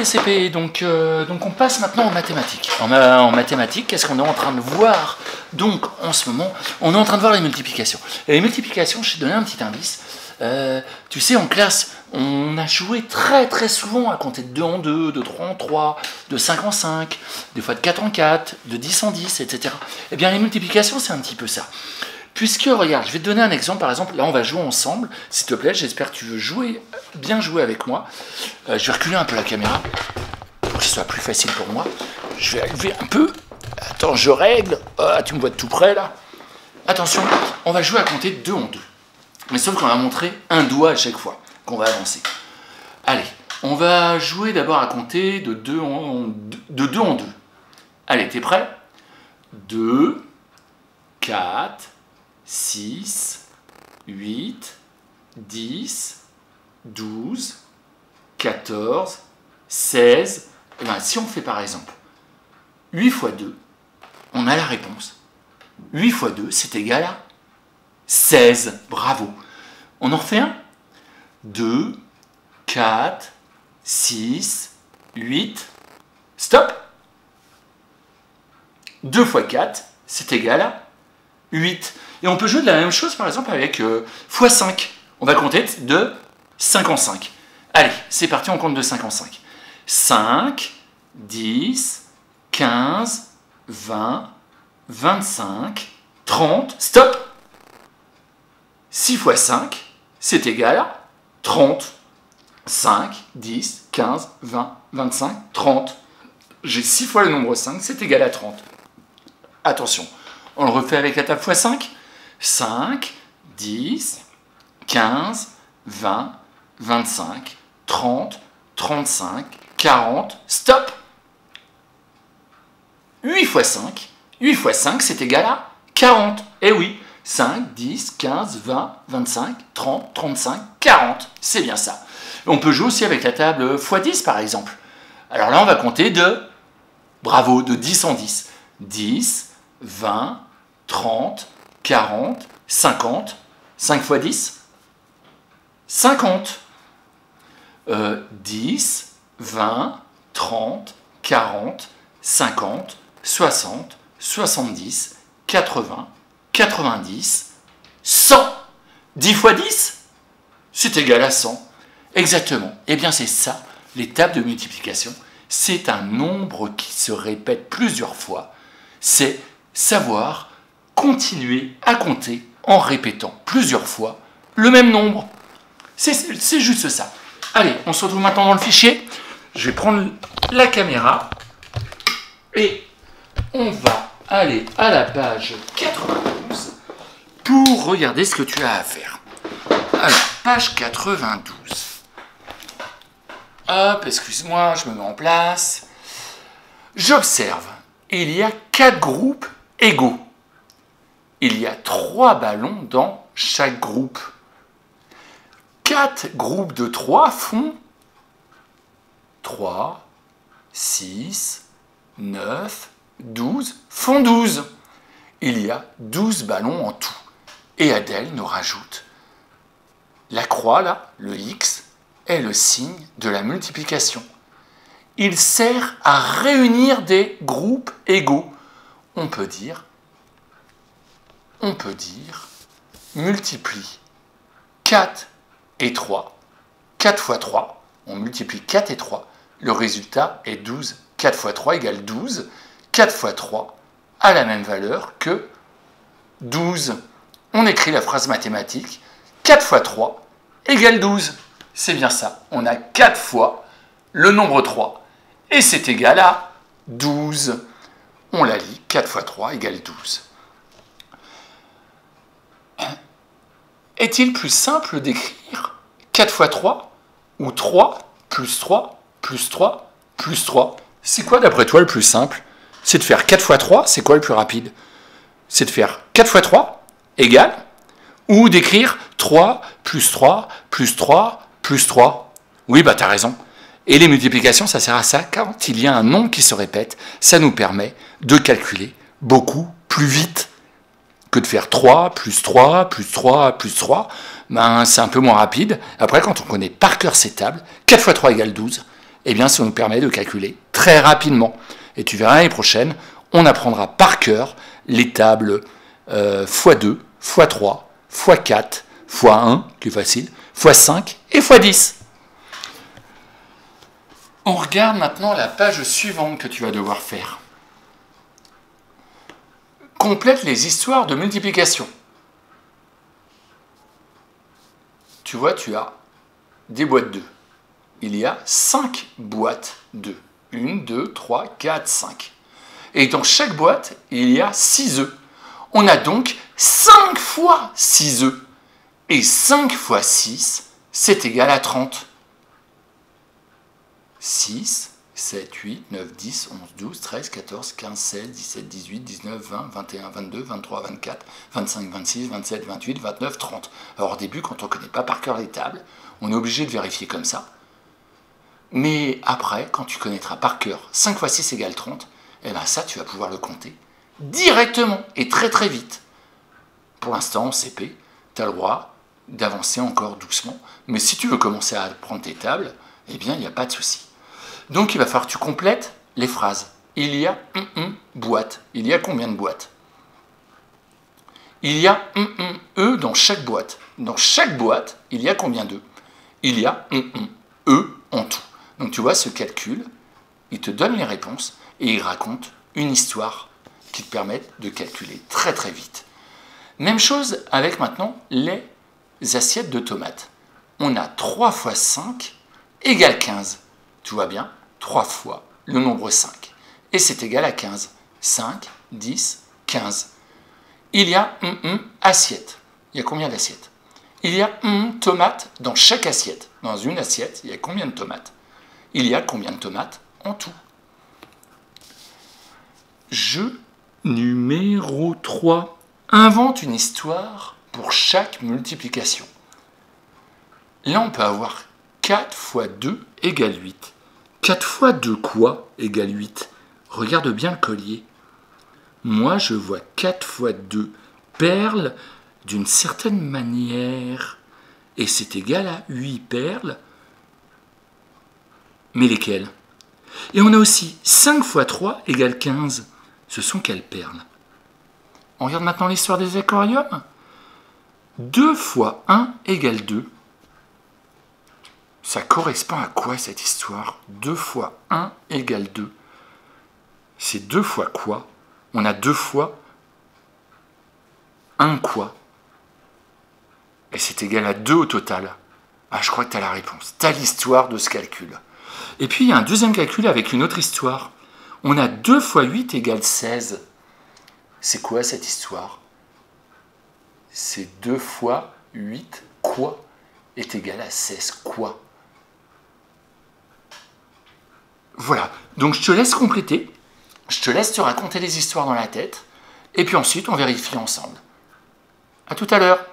les CP, donc on passe maintenant aux mathématiques. En mathématiques, qu'est-ce qu'on est en train de voir? Donc en ce moment, on est en train de voir les multiplications. Et les multiplications, je t'ai donné un petit indice. Tu sais, en classe, on a joué très très souvent à compter de 2 en 2, de 3 en 3, de 5 en 5, des fois de 4 en 4, de 10 en 10, etc. Eh bien les multiplications, c'est un petit peu ça. Puisque, regarde, je vais te donner un exemple, par exemple, là on va jouer ensemble, s'il te plaît, j'espère que tu veux jouer, bien jouer avec moi. Je vais reculer un peu la caméra, pour que ce soit plus facile pour moi. Je vais élever un peu, attends, je règle, tu me vois de tout près là. Attention, on va jouer à compter 2 en 2. Mais sauf qu'on va montrer un doigt à chaque fois qu'on va avancer. Allez, on va jouer d'abord à compter de 2 en 2. Allez, t'es prêt? 2, 4, 6, 8, 10, 12, 14, 16. Et bien, si on fait par exemple 8 fois 2, on a la réponse. 8 fois 2, c'est égal à 16. Bravo. On en refait un? 2, 4, 6, 8. Stop. 2 fois 4, c'est égal à 8. Et on peut jouer de la même chose, par exemple, avec x5. On va compter de 5 en 5. Allez, c'est parti, on compte de 5 en 5. 5, 10, 15, 20, 25, 30. Stop. 6 fois 5, c'est égal à 30. 5, 10, 15, 20, 25, 30. J'ai 6 fois le nombre 5, c'est égal à 30. Attention, on le refait avec la table x5. 5, 10, 15, 20, 25, 30, 35, 40. Stop. 8 fois 5. 8 fois 5, c'est égal à 40. Eh oui, 5, 10, 15, 20, 25, 30, 35, 40. C'est bien ça. On peut jouer aussi avec la table x10 par exemple. Alors là, on va compter de, bravo, de 10 en 10. 10, 20, 30, 40, 50. 5 fois 10, 50. 10, 20, 30, 40, 50, 60, 70, 80, 90, 100. 10 fois 10, c'est égal à 100. Exactement. Eh bien, c'est ça, les tables de multiplication. C'est un nombre qui se répète plusieurs fois. C'est savoir continuer à compter en répétant plusieurs fois le même nombre. C'est juste ça. Allez, on se retrouve maintenant dans le fichier. Je vais prendre la caméra et on va aller à la page 92 pour regarder ce que tu as à faire. Alors, page 92. Hop, excuse-moi, je me mets en place. J'observe, il y a 4 groupes égaux. Il y a 3 ballons dans chaque groupe. 4 groupes de 3 font 3, 6, 9, 12, font 12. Il y a 12 ballons en tout. Et Adèle nous rajoute la croix, là, le X, est le signe de la multiplication. Il sert à réunir des groupes égaux. On peut dire multiplie 4 et 3. 4 fois 3, on multiplie 4 et 3. Le résultat est 12. 4 fois 3 égale 12. 4 fois 3 a la même valeur que 12. On écrit la phrase mathématique. 4 fois 3 égale 12. C'est bien ça. On a 4 fois le nombre 3. Et c'est égal à 12. On la lit. 4 fois 3 égale 12. Est-il plus simple d'écrire 4 fois 3 ou 3 plus 3 plus 3 plus 3? C'est quoi d'après toi le plus simple? C'est de faire 4 fois 3, c'est quoi le plus rapide? C'est de faire 4 fois 3 égale, ou d'écrire 3 plus 3 plus 3 plus 3. Oui, bah t'as raison. Et les multiplications, ça sert à ça. Quand il y a un nombre qui se répète, ça nous permet de calculer beaucoup plus vite que de faire 3 plus 3 plus 3 plus 3. Ben, c'est un peu moins rapide. Après, quand on connaît par cœur ces tables, 4 fois 3 égale 12, eh bien ça nous permet de calculer très rapidement. Et tu verras l'année prochaine, on apprendra par cœur les tables x2, x3, x4, x1, qui est facile, x5 et x10. On regarde maintenant la page suivante que tu vas devoir faire. Complète les histoires de multiplication. Tu vois, tu as des boîtes 2. Il y a 5 boîtes 2. 1, 2, 3, 4, 5. Et dans chaque boîte, il y a 6 œufs. On a donc 5 fois 6 œufs. Et 5 fois 6, c'est égal à 30. 6, 7, 8, 9, 10, 11, 12, 13, 14, 15, 16, 17, 18, 19, 20, 21, 22, 23, 24, 25, 26, 27, 28, 29, 30. Alors au début, quand on ne connaît pas par cœur les tables, on est obligé de vérifier comme ça. Mais après, quand tu connaîtras par cœur 5 fois 6 égale 30, eh bien ça, tu vas pouvoir le compter directement et très très vite. Pour l'instant, en CP, tu as le droit d'avancer encore doucement. Mais si tu veux commencer à apprendre tes tables, eh bien, il n'y a pas de souci. Donc, il va falloir que tu complètes les phrases. Il y a boîte. Il y a combien de boîtes? Il y a E dans chaque boîte. Dans chaque boîte, il y a combien d'œufs? Il y a E en tout. Donc, tu vois, ce calcul, il te donne les réponses et il raconte une histoire qui te permet de calculer très très vite. Même chose avec maintenant les assiettes de tomates. On a 3 fois 5 égale 15. Tu vois bien, 3 fois le nombre 5. Et c'est égal à 15. 5, 10, 15. Il y a assiette. Il y a combien d'assiettes? Il y a tomates dans chaque assiette. Dans une assiette, il y a combien de tomates? Il y a combien de tomates en tout? Jeu numéro 3. Invente une histoire pour chaque multiplication. Là, on peut avoir 4 fois 2 égale 8. 4 fois 2 quoi égale 8? Regarde bien le collier. Moi, je vois 4 fois 2 perles d'une certaine manière. Et c'est égal à 8 perles. Mais lesquelles? Et on a aussi 5 fois 3 égale 15. Ce sont quelles perles? On regarde maintenant l'histoire des aquariums. 2 fois 1 égale 2. Ça correspond à quoi cette histoire? 2 fois 1 égale 2. C'est 2 fois quoi? On a 2 fois 1 quoi? Et c'est égal à 2 au total. Ah, je crois que tu as la réponse. Tu as l'histoire de ce calcul. Et puis, il y a un deuxième calcul avec une autre histoire. On a 2 fois 8 égale 16. C'est quoi cette histoire? C'est 2 fois 8 quoi est égal à 16 quoi? Voilà, donc je te laisse compléter, je te laisse te raconter les histoires dans la tête, et puis ensuite on vérifie ensemble. À tout à l'heure.